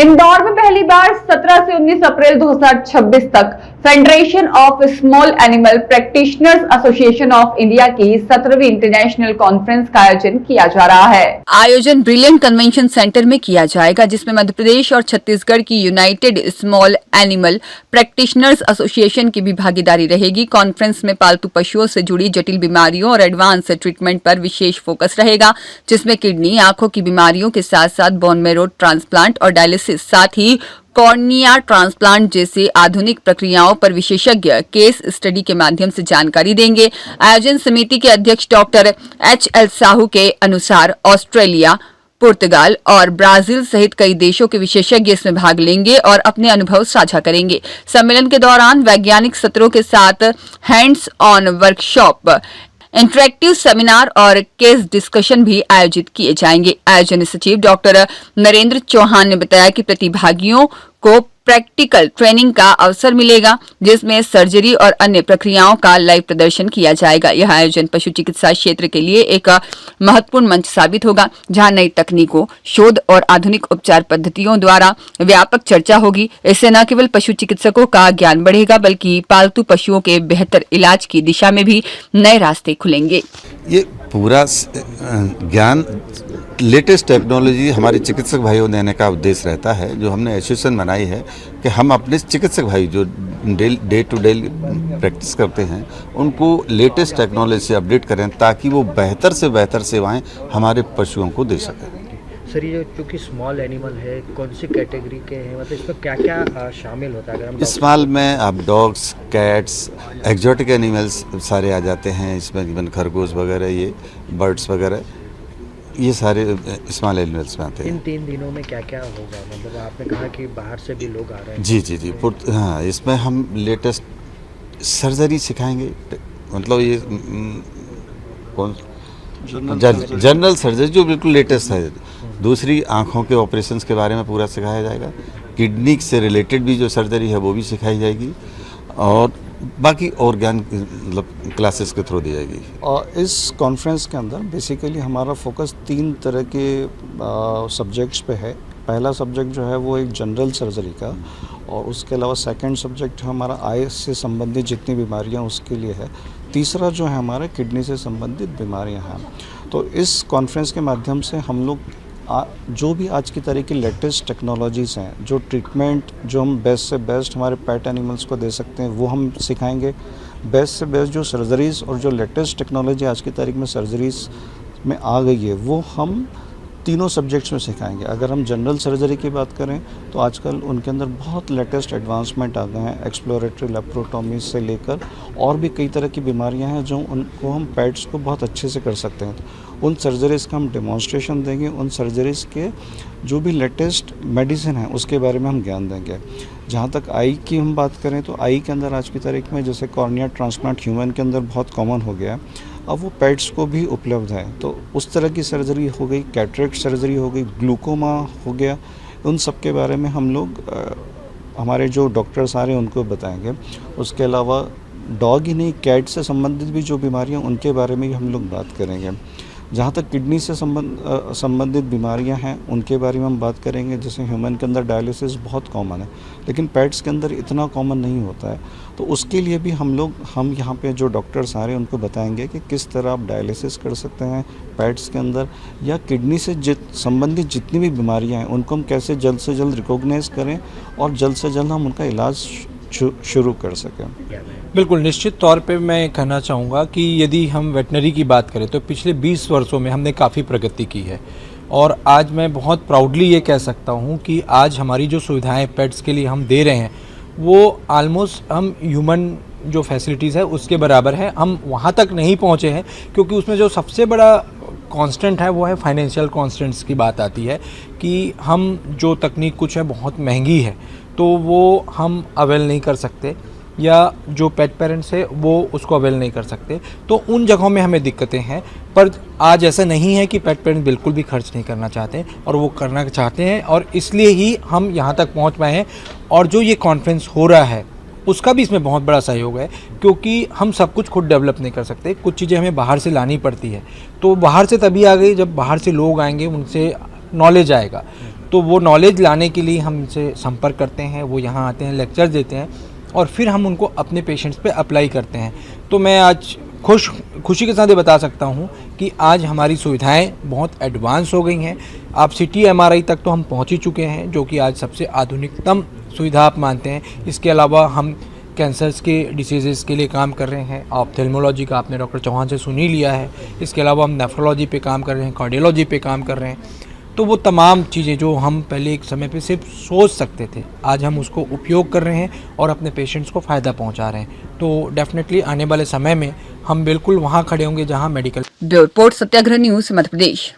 इंदौर में पहली बार 17 से 19 अप्रैल 2026 तक federation of small animal practitioners association of India की 17वीं इंटरनेशनल कॉन्फ्रेंस का आयोजन किया जा रहा है। आयोजन ब्रिलियंट कन्वेंशन सेंटर में किया जाएगा, जिसमें मध्य प्रदेश और छत्तीसगढ़ की United small animal practitioners association की भी भागीदारी रहेगी। कॉन्फ्रेंस में पालतू पशुओं से जुड़ी जटिल बीमारियों और एडवांस ट्रीटमेंट पर विशेष फोकस रहेगा, जिसमें किडनी, आंखों की बीमारियों के साथ साथ बोन मैरो ट्रांसप्लांट और डायलिसिस, साथ ही कॉर्निया ट्रांसप्लांट जैसे आधुनिक प्रक्रियाओं पर विशेषज्ञ केस स्टडी के माध्यम से जानकारी देंगे। आयोजन समिति के अध्यक्ष डॉक्टर HL साहू के अनुसार ऑस्ट्रेलिया, पुर्तगाल और ब्राजील सहित कई देशों के विशेषज्ञ इसमें भाग लेंगे और अपने अनुभव साझा करेंगे। सम्मेलन के दौरान वैज्ञानिक सत्रों के साथ hands on workshop, interactive seminar और केस डिस्कशन भी आयोजित किए जाएंगे। आयोजन सचिव डॉक्टर नरेंद्र चौहान ने बताया कि प्रतिभागियों को प्रैक्टिकल ट्रेनिंग का अवसर मिलेगा, जिसमें सर्जरी और अन्य प्रक्रियाओं का लाइव प्रदर्शन किया जाएगा। यह आयोजन पशु चिकित्सा क्षेत्र के लिए एक महत्वपूर्ण मंच साबित होगा, जहां नई तकनीकों, शोध और आधुनिक उपचार पद्धतियों द्वारा व्यापक चर्चा होगी। इससे न केवल पशु चिकित्सकों का ज्ञान बढ़ेगा, बल्कि पालतू पशुओं के बेहतर इलाज की दिशा में भी नए रास्ते खुलेंगे। ये पूरा ज्ञान, लेटेस्ट टेक्नोलॉजी हमारे चिकित्सक भाइयों देने का उद्देश्य रहता है। जो हमने एसोसिएशन बनाई है कि हम अपने चिकित्सक भाई जो डे टू डे प्रैक्टिस करते हैं, उनको लेटेस्ट टेक्नोलॉजी से अपडेट करें, ताकि वो बेहतर से बेहतर सेवाएं हमारे पशुओं को दे सकें। सर, ये चूँकि स्मॉल एनिमल है, कौन सी कैटेगरी के हैं, मतलब इसमें क्या क्या शामिल होता है? अगर हम स्मॉल में आप डॉग्स, कैट्स, एक्जॉटिक एनिमल्स सारे आ जाते हैं इसमें, इवन खरगोश वगैरह, ये बर्ड्स वगैरह, ये सारे स्मॉल एनिमल्स में आते हैं। इन 3 दिनों में क्या क्या होगा? मतलब आपने कहा कि बाहर से भी लोग आ रहे हैं। जी, हाँ, इसमें हम लेटेस्ट सर्जरी सिखाएंगे। मतलब ये कौन जनरल सर्जरी जो बिल्कुल लेटेस्ट है। दूसरी, आँखों के ऑपरेशंस के बारे में पूरा सिखाया जाएगा। किडनी से रिलेटेड भी जो सर्जरी है वो भी सिखाई जाएगी, और बाकी और ज्ञान मतलब क्लासेस के थ्रू दी जाएगी। और इस कॉन्फ्रेंस के अंदर बेसिकली हमारा फोकस 3 तरह के सब्जेक्ट्स पे है। पहला सब्जेक्ट जो है वो एक जनरल सर्जरी का, और उसके अलावा सेकंड सब्जेक्ट हमारा आई से संबंधित जितनी बीमारियां उसके लिए है। तीसरा जो है हमारा किडनी से संबंधित बीमारियां हैं। तो इस कॉन्फ्रेंस के माध्यम से हम लोग जो भी आज की तरह की लेटेस्ट टेक्नोलॉजीज़ हैं, जो ट्रीटमेंट जो हम बेस्ट से बेस्ट हमारे पेट एनिमल्स को दे सकते हैं, वो हम सिखाएंगे। बेस्ट से बेस्ट जो सर्जरीज़ और जो लेटेस्ट टेक्नोलॉजी आज की तारीख में सर्जरीज़ में आ गई है, वो हम तीनों सब्जेक्ट्स में सिखाएंगे। अगर हम जनरल सर्जरी की बात करें तो आजकल उनके अंदर बहुत लेटेस्ट एडवांसमेंट आ गए हैं, एक्सप्लोरेटरी लेप्रोटॉमी से लेकर और भी कई तरह की बीमारियां हैं जो उनको हम पेट्स को बहुत अच्छे से कर सकते हैं। तो उन सर्जरीज़ का हम डेमोन्स्ट्रेशन देंगे। उन सर्जरीज़ के जो भी लेटेस्ट मेडिसिन है उसके बारे में हम ज्ञान देंगे। जहाँ तक आई की हम बात करें तो आई के अंदर आज की तारीख में जैसे कॉर्निया ट्रांसप्लांट ह्यूमन के अंदर बहुत कॉमन हो गया है, अब वो पेट्स को भी उपलब्ध है। तो उस तरह की सर्जरी हो गई, कैटरेक्ट सर्जरी हो गई, ग्लूकोमा हो गया, उन सब के बारे में हम लोग हमारे जो डॉक्टर्स आ रहे हैं उनको बताएंगे। उसके अलावा डॉग ही नहीं, कैट से संबंधित भी जो बीमारियां उनके बारे में हम लोग बात करेंगे। जहाँ तक किडनी से संबंधित बीमारियां हैं उनके बारे में हम बात करेंगे। जैसे ह्यूमन के अंदर डायलिसिस बहुत कॉमन है, लेकिन पेट्स के अंदर इतना कॉमन नहीं होता है। तो उसके लिए भी हम यहाँ पे जो डॉक्टर्स आ रहे हैं उनको बताएंगे कि किस तरह आप डायलिसिस कर सकते हैं पेट्स के अंदर, या किडनी से संबंधित जितनी भी बीमारियाँ हैं उनको हम कैसे जल्द से जल्द रिकॉग्नाइज करें और जल्द से जल्द हम उनका इलाज शुरू कर सकें। बिल्कुल, निश्चित तौर पे मैं कहना चाहूँगा कि यदि हम वेटनरी की बात करें तो पिछले 20 वर्षों में हमने काफ़ी प्रगति की है, और आज मैं बहुत प्राउडली ये कह सकता हूँ कि आज हमारी जो सुविधाएं पेट्स के लिए हम दे रहे हैं वो ऑलमोस्ट हम ह्यूमन जो फैसिलिटीज़ है उसके बराबर है। हम वहाँ तक नहीं पहुँचे हैं, क्योंकि उसमें जो सबसे बड़ा कांस्टेंट है वो है फाइनेंशियल कांस्टेंट्स की बात आती है कि हम जो तकनीक कुछ है बहुत महंगी है, तो वो हम अवेल नहीं कर सकते, या जो पेट पेरेंट्स है वो उसको अवेल नहीं कर सकते। तो उन जगहों में हमें दिक्कतें हैं। पर आज ऐसा नहीं है कि पेट पेरेंट्स बिल्कुल भी खर्च नहीं करना चाहते, और वो करना चाहते हैं, और इसलिए ही हम यहाँ तक पहुँच पाए हैं। और जो ये कॉन्फ्रेंस हो रहा है उसका भी इसमें बहुत बड़ा सहयोग है, क्योंकि हम सब कुछ खुद डेवलप नहीं कर सकते, कुछ चीज़ें हमें बाहर से लानी पड़ती है। तो बाहर से तभी आ गई जब बाहर से लोग आएंगे, उनसे नॉलेज आएगा। तो वो नॉलेज लाने के लिए हमसे संपर्क करते हैं, वो यहाँ आते हैं, लेक्चर देते हैं और फिर हम उनको अपने पेशेंट्स पे अप्लाई करते हैं। तो मैं आज खुशी के साथ ये बता सकता हूँ कि आज हमारी सुविधाएं बहुत एडवांस हो गई हैं। आप सिटी एमआरआई तक तो हम पहुँच ही चुके हैं, जो कि आज सबसे आधुनिकतम सुविधा आप मानते हैं। इसके अलावा हम कैंसर्स के डिसीज़ के लिए काम कर रहे हैं। ऑप्थेल्मोलॉजी का आपने डॉक्टर चौहान से सुन ही लिया है। इसके अलावा हम नेफ्रोलॉजी पे काम कर रहे हैं, कार्डियोलॉजी पे काम कर रहे हैं। तो वो तमाम चीज़ें जो हम पहले एक समय पे सिर्फ सोच सकते थे, आज हम उसको उपयोग कर रहे हैं और अपने पेशेंट्स को फ़ायदा पहुंचा रहे हैं। तो डेफिनेटली आने वाले समय में हम बिल्कुल वहाँ खड़े होंगे जहाँ मेडिकल। ब्यूरो रिपोर्ट, सत्याग्रह न्यूज़, मध्य प्रदेश।